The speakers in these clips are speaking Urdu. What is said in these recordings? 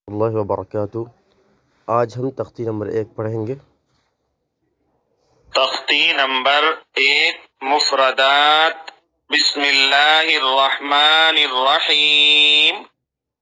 اللہ وبرکاتہ۔ آج ہم تختی نمبر 1 پڑھیں گے۔ تختی نمبر 1، مفردات۔ بسم اللہ الرحمن الرحیم۔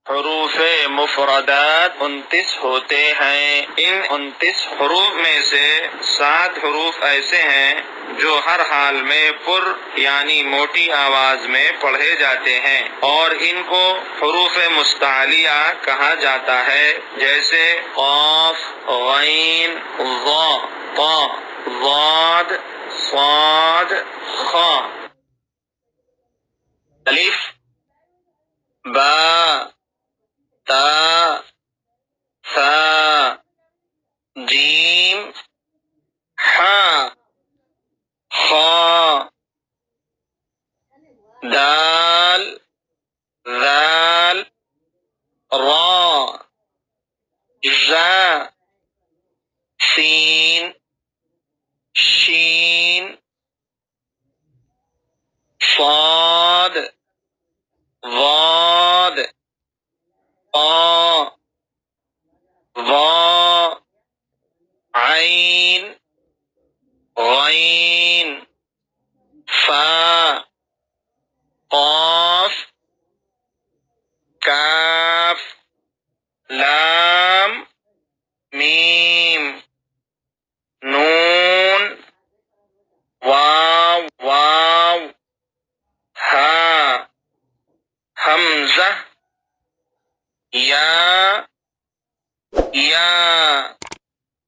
حروف مفردات 29 ہوتے ہیں۔ ان 29 حروف میں سے 7 حروف ایسے ہیں جو ہر حال میں پر یعنی موٹی آواز میں پڑھے جاتے ہیں، اور ان کو حروف مستعلیہ کہا جاتا ہے، جیسے قاف، غین، ظا، طا، ضاد، صاد، خا۔ الف، با، تا، ثا، جیم، حا، خا، دال، ذال، را، ژا، سین، شین، صاد، ضاد، طا، ظا، عین، غین، فا، قاف، کاف، لام، میم، نون، واو، ہا، حمزہ، یا،